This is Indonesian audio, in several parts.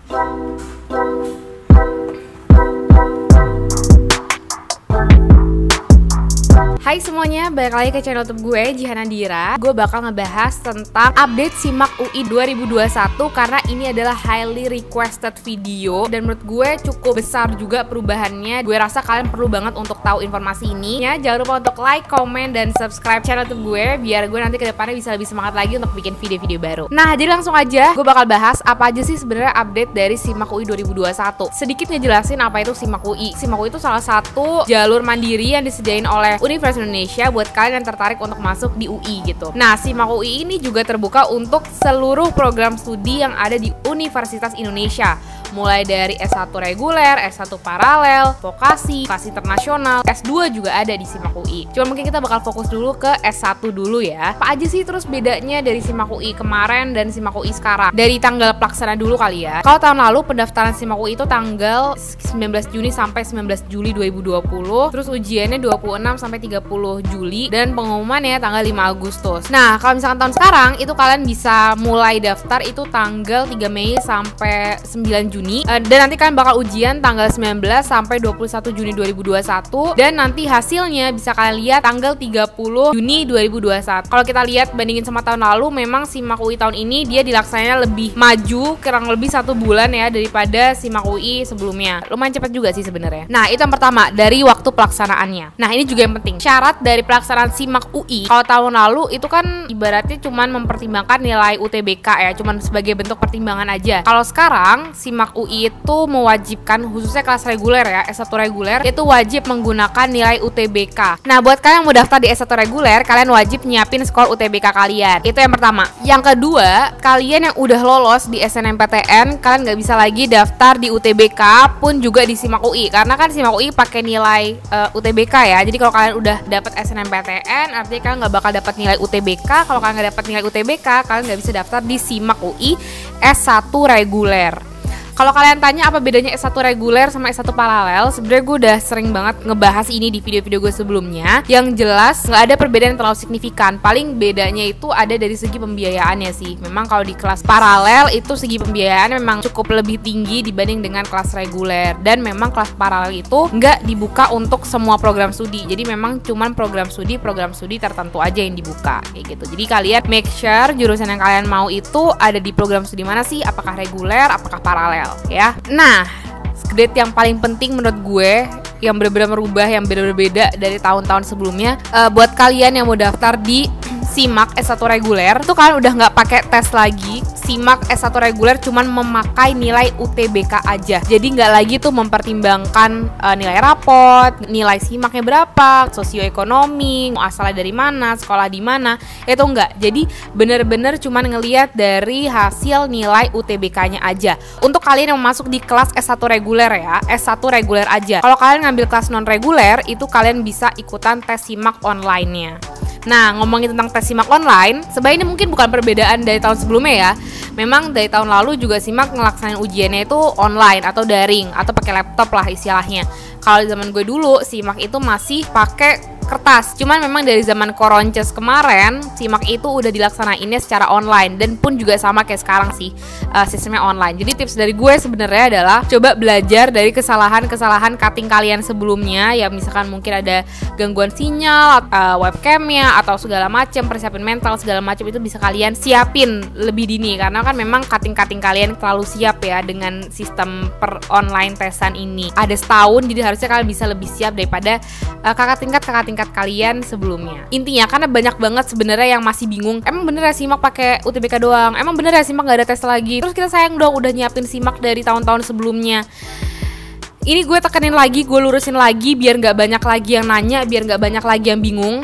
Hai semuanya, balik lagi ke channel YouTube gue, Jihan Nadira. Gue bakal ngebahas tentang update SIMAK UI 2021 karena ini adalah highly requested video dan menurut gue cukup besar juga perubahannya. Gue rasa kalian perlu banget untuk tahu informasi ini ya. Jangan lupa untuk like, comment, dan subscribe channel YouTube gue biar gue nanti kedepannya bisa lebih semangat lagi untuk bikin video-video baru. Nah, jadi langsung aja gue bakal bahas apa aja sih sebenarnya update dari SIMAK UI 2021. Sedikit ngejelasin apa itu SIMAK UI. SIMAK UI itu salah satu jalur mandiri yang disediain oleh Universitas Indonesia buat kalian yang tertarik untuk masuk di UI gitu. Nah, SIMAK UI ini juga terbuka untuk seluruh program studi yang ada di Universitas Indonesia, mulai dari S1 reguler, S1 paralel, vokasi internasional, S2 juga ada di SIMAK UI. Cuma mungkin kita bakal fokus dulu ke S1 dulu ya. Apa aja sih terus bedanya dari SIMAK UI kemarin dan SIMAK UI sekarang? Dari tanggal pelaksana dulu kali ya. Kalau tahun lalu pendaftaran SIMAK UI itu tanggal 19 Juni sampai 19 Juli 2020, terus ujiannya 26 sampai 30 Juli dan pengumumannya tanggal 5 Agustus. Nah, kalau misalkan tahun sekarang itu kalian bisa mulai daftar itu tanggal 3 Mei sampai 9 Juni dan nanti kalian bakal ujian tanggal 19 sampai 21 Juni 2021 dan nanti hasilnya bisa kalian lihat tanggal 30 Juni 2021. Kalau kita lihat bandingin sama tahun lalu, memang SIMAK UI tahun ini dia dilaksanakannya lebih maju, kurang lebih 1 bulan ya daripada SIMAK UI sebelumnya. Lumayan cepat juga sih sebenarnya. Nah, itu yang pertama dari waktu pelaksanaannya. Nah, ini juga yang penting. Syarat dari pelaksanaan SIMAK UI kalau tahun lalu itu kan ibaratnya cuman mempertimbangkan nilai UTBK ya, cuman sebagai bentuk pertimbangan aja. Kalau sekarang SIMAK UI itu mewajibkan, khususnya kelas reguler ya, S1 reguler itu wajib menggunakan nilai UTBK. Nah, buat kalian yang mau daftar di S1 reguler, kalian wajib nyiapin skor UTBK kalian. Itu yang pertama. Yang kedua, kalian yang udah lolos di SNMPTN, kalian nggak bisa lagi daftar di UTBK pun juga di SIMAK UI, karena kan SIMAK UI pakai nilai UTBK ya. Jadi kalau kalian udah dapat SNMPTN, artinya kalian nggak bakal dapat nilai UTBK. Kalau kalian nggak dapat nilai UTBK, kalian nggak bisa daftar di SIMAK UI S1 reguler. Kalau kalian tanya apa bedanya S1 reguler sama S1 paralel, sebenarnya gue udah sering banget ngebahas ini di video-video gue sebelumnya. Yang jelas nggak ada perbedaan yang terlalu signifikan. Paling bedanya itu ada dari segi pembiayaannya sih. Memang kalau di kelas paralel itu segi pembiayaan memang cukup lebih tinggi dibanding dengan kelas reguler. Dan memang kelas paralel itu nggak dibuka untuk semua program studi. Jadi memang cuman program studi tertentu aja yang dibuka kayak gitu. Jadi kalian make sure jurusan yang kalian mau itu ada di program studi mana sih? Apakah reguler, apakah paralel? Ya. Nah, update yang paling penting menurut gue yang benar-benar merubah, yang berbeda dari tahun-tahun sebelumnya, buat kalian yang mau daftar di SIMAK S1 reguler itu kalian udah nggak pakai tes lagi. SIMAK S1 reguler cuman memakai nilai UTBK aja. Jadi nggak lagi tuh mempertimbangkan nilai rapot, nilai SIMAKnya berapa, sosioekonomi, mau asalnya dari mana, sekolah di mana, itu enggak. Jadi bener-bener cuman ngelihat dari hasil nilai UTBK-nya aja. Untuk kalian yang masuk di kelas S1 reguler ya, S1 reguler aja. Kalau kalian ngambil kelas non reguler, itu kalian bisa ikutan tes SIMAK online-nya. Nah, ngomongin tentang tes SIMAK online, sebenarnya ini mungkin bukan perbedaan dari tahun sebelumnya ya. Memang dari tahun lalu juga SIMAK ngelaksanain ujiannya itu online atau daring atau pakai laptop lah istilahnya. Kalau zaman gue dulu SIMAK itu masih pakai kertas. Cuman memang dari zaman Koronces kemarin SIMAK itu udah dilaksanainnya secara online dan pun juga sama kayak sekarang sih sistemnya online. Jadi tips dari gue sebenarnya adalah coba belajar dari kesalahan-kesalahan cutting kalian sebelumnya ya, misalkan mungkin ada gangguan sinyal, webcamnya atau segala macam, persiapin mental segala macam itu bisa kalian siapin lebih dini karena kan memang cutting kalian terlalu siap ya dengan sistem per online tesan ini. Ada setahun jadi harusnya kalian bisa lebih siap daripada kakak tingkat kalian sebelumnya. Intinya karena banyak banget sebenarnya yang masih bingung, emang bener ya SIMAK pakai UTBK doang, emang bener ya SIMAK gak ada tes lagi, terus kita sayang dong udah nyiapin SIMAK dari tahun-tahun sebelumnya. Ini gue tekenin lagi, gue lurusin lagi biar gak banyak lagi yang nanya, biar gak banyak lagi yang bingung.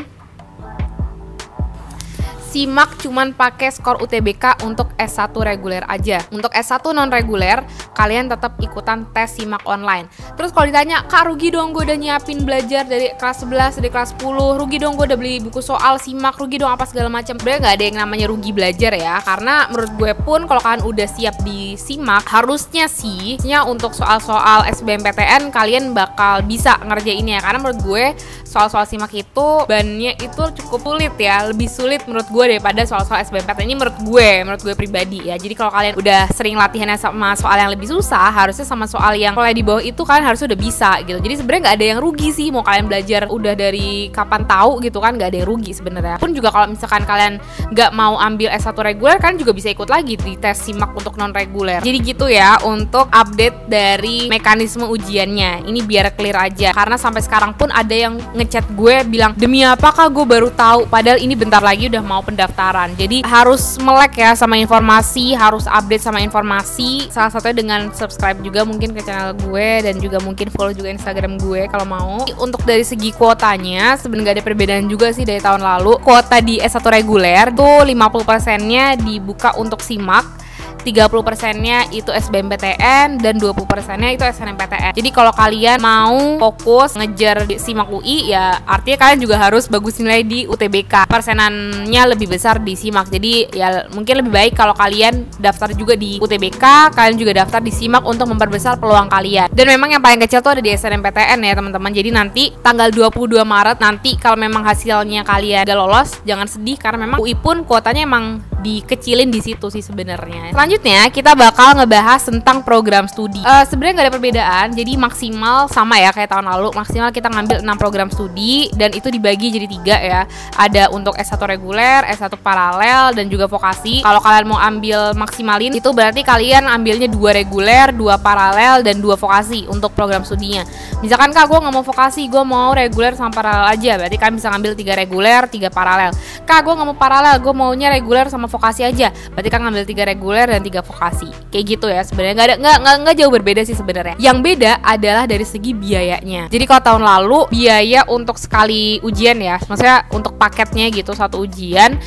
SIMAK cuman pakai skor UTBK untuk S1 reguler aja. Untuk S1 non reguler, kalian tetap ikutan tes SIMAK online. Terus kalau ditanya, "Kak, rugi dong gue udah nyiapin belajar dari kelas 11, dari kelas 10, rugi dong gue udah beli buku soal SIMAK, rugi dong apa segala macam." Sebenarnya nggak ada yang namanya rugi belajar ya, karena menurut gue pun kalau kalian udah siap di SIMAK, harusnya sih untuk soal-soal SBMPTN kalian bakal bisa ngerjainnya. Karena menurut gue soal-soal SIMAK itu bannya itu cukup sulit ya, lebih sulit menurut gue daripada soal-soal SBMPTN. Ini menurut gue pribadi ya. Jadi kalau kalian udah sering latihannya sama soal yang lebih susah, harusnya sama soal yang mulai di bawah itu kan harusnya udah bisa gitu. Jadi sebenarnya nggak ada yang rugi sih, mau kalian belajar udah dari kapan tahu gitu kan, nggak ada yang rugi sebenarnya. Pun juga kalau misalkan kalian nggak mau ambil S1 reguler, kan juga bisa ikut lagi di tes SIMAK untuk non reguler. Jadi gitu ya untuk update dari mekanisme ujiannya. Ini biar clear aja, karena sampai sekarang pun ada yang ngechat gue bilang, demi apakah gue baru tahu, padahal ini bentar lagi udah mau pendaftaran. Jadi harus melek ya sama informasi, harus update sama informasi. Salah satunya dengan subscribe juga mungkin ke channel gue, dan juga mungkin follow juga Instagram gue kalau mau. Untuk dari segi kuotanya sebenarnya gak ada perbedaan juga sih dari tahun lalu. Kuota di S1 reguler tuh 50%-nya dibuka untuk SIMAK, 30%-nya itu SBMPTN, dan 20%-nya itu SNMPTN. Jadi kalau kalian mau fokus ngejar di SIMAK UI, ya artinya kalian juga harus bagus nilai di UTBK. Persenannya lebih besar di SIMAK. Jadi ya mungkin lebih baik kalau kalian daftar juga di UTBK, kalian juga daftar di SIMAK untuk memperbesar peluang kalian. Dan memang yang paling kecil tuh ada di SNMPTN ya teman-teman. Jadi nanti tanggal 22 Maret nanti kalau memang hasilnya kalian gak lolos, jangan sedih karena memang UI pun kuotanya emang dikecilin di situ sih sebenarnya. Selanjutnya kita bakal ngebahas tentang program studi. Sebenarnya nggak ada perbedaan, jadi maksimal sama ya kayak tahun lalu. Maksimal kita ngambil 6 program studi dan itu dibagi jadi 3 ya. Ada untuk S1 reguler, S1 paralel, dan juga vokasi. Kalau kalian mau ambil maksimalin itu berarti kalian ambilnya 2 reguler, 2 paralel, dan 2 vokasi untuk program studinya. Misalkan kak gue nggak mau vokasi, gue mau reguler sama paralel aja, berarti kalian bisa ngambil 3 reguler, 3 paralel. Kak gue nggak mau paralel, gue maunya reguler sama vokasi aja, berarti kan ngambil 3 reguler dan 3 vokasi. Kayak gitu ya sebenarnya, nggak jauh berbeda sih sebenarnya. Yang beda adalah dari segi biayanya. Jadi kalau tahun lalu biaya untuk sekali ujian ya, maksudnya untuk paketnya gitu, satu ujian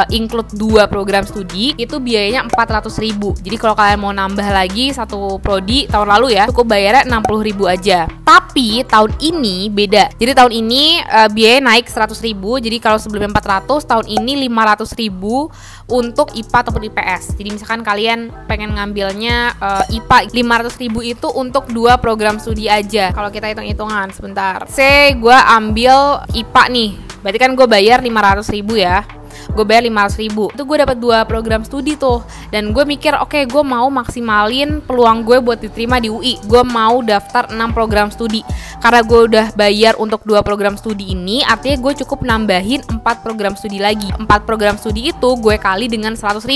include 2 program studi itu biayanya 400.000. Jadi kalau kalian mau nambah lagi satu prodi tahun lalu ya, cukup bayarnya 60.000 aja. Tapi tahun ini beda. Jadi tahun ini biaya naik 100.000. Jadi kalau sebelumnya 400, tahun ini 500.000 untuk IPA ataupun IPS. Jadi misalkan kalian pengen ngambilnya IPA, 500.000 itu untuk 2 program studi aja. Kalau kita hitung-hitungan sebentar, gue ambil IPA nih, berarti kan gue bayar 500.000 ya. Gue bayar 500.000, itu gue dapat 2 program studi tuh. Dan gue mikir oke, gue mau maksimalin peluang gue buat diterima di UI. Gue mau daftar 6 program studi. Karena gue udah bayar untuk 2 program studi ini, artinya gue cukup nambahin 4 program studi lagi. 4 program studi itu gue kali dengan 100.000,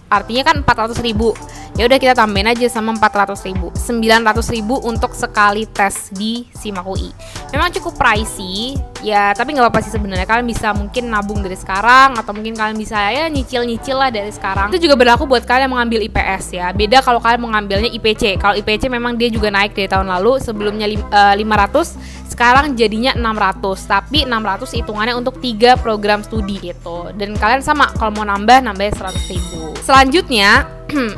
artinya kan 400.000. Ya udah kita tambahin aja sama 400.000, 900.000 untuk sekali tes di SIMAK UI. Memang cukup pricey ya, tapi nggak apa-apa sih sebenarnya. Kalian bisa mungkin nabung dari sekarang, atau mungkin kalian bisa ya nyicil lah dari sekarang. Itu juga berlaku buat kalian yang mengambil IPS ya. Beda kalau kalian mengambilnya IPC. Kalau IPC memang dia juga naik dari tahun lalu, sebelumnya 500, sekarang jadinya 600. Tapi 600 hitungannya untuk 3 program studi gitu. Dan kalian sama kalau mau nambahnya 100.000. Selanjutnya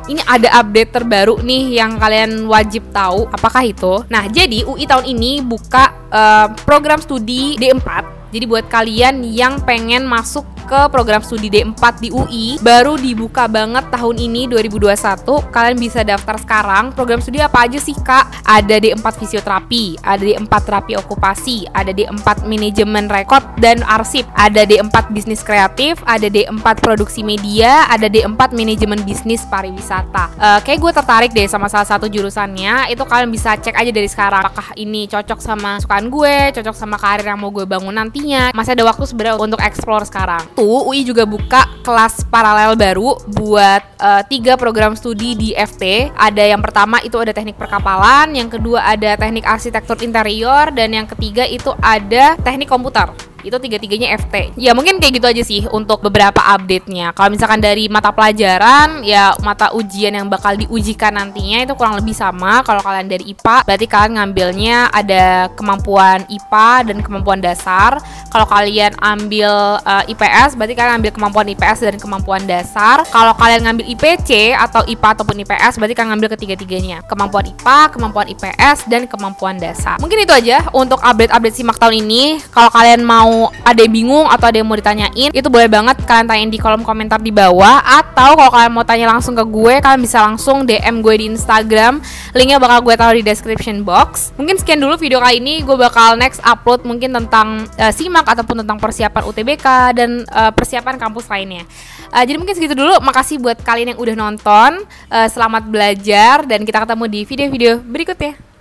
ini ada update terbaru nih yang kalian wajib tahu. Apakah itu? Nah, jadi UI tahun ini buka program studi D4. Jadi buat kalian yang pengen masuk ke program studi D4 di UI, baru dibuka banget tahun ini 2021. Kalian bisa daftar sekarang. Program studi apa aja sih kak? Ada D4 fisioterapi, ada D4 terapi okupasi, ada D4 manajemen rekod dan arsip, ada D4 bisnis kreatif, ada D4 produksi media, ada D4 manajemen bisnis pariwisata. Kayak gue tertarik deh sama salah satu jurusannya. Itu kalian bisa cek aja dari sekarang, apakah ini cocok sama sukaan gue, cocok sama karir yang mau gue bangun nanti. Masih ada waktu sebenarnya untuk explore sekarang. Tuh UI juga buka kelas paralel baru buat 3 program studi di FT. Ada yang pertama itu ada teknik perkapalan, yang kedua ada teknik arsitektur interior, dan yang ketiga itu ada teknik komputer. Itu 3-tiganya FT. Ya mungkin kayak gitu aja sih untuk beberapa update-nya. Kalau misalkan dari mata pelajaran, ya mata ujian yang bakal diujikan nantinya itu kurang lebih sama. Kalau kalian dari IPA, berarti kalian ngambilnya ada kemampuan IPA dan kemampuan dasar. Kalau kalian ambil IPS, berarti kalian ambil kemampuan IPS dan kemampuan dasar. Kalau kalian ngambil IPC atau IPA ataupun IPS, berarti kalian ngambil ketiga-tiganya, kemampuan IPA, kemampuan IPS, dan kemampuan dasar. Mungkin itu aja untuk update-update SIMAK tahun ini. Kalau kalian mau mau ada yang bingung atau ada yang mau ditanyain, itu boleh banget kalian tanyain di kolom komentar di bawah. Atau kalau kalian mau tanya langsung ke gue, kalian bisa langsung DM gue di Instagram. Linknya bakal gue taruh di description box. Mungkin sekian dulu video kali ini. Gue bakal next upload mungkin tentang SIMAK ataupun tentang persiapan UTBK dan persiapan kampus lainnya. Jadi mungkin segitu dulu. Makasih buat kalian yang udah nonton. Selamat belajar dan kita ketemu di video-video berikutnya.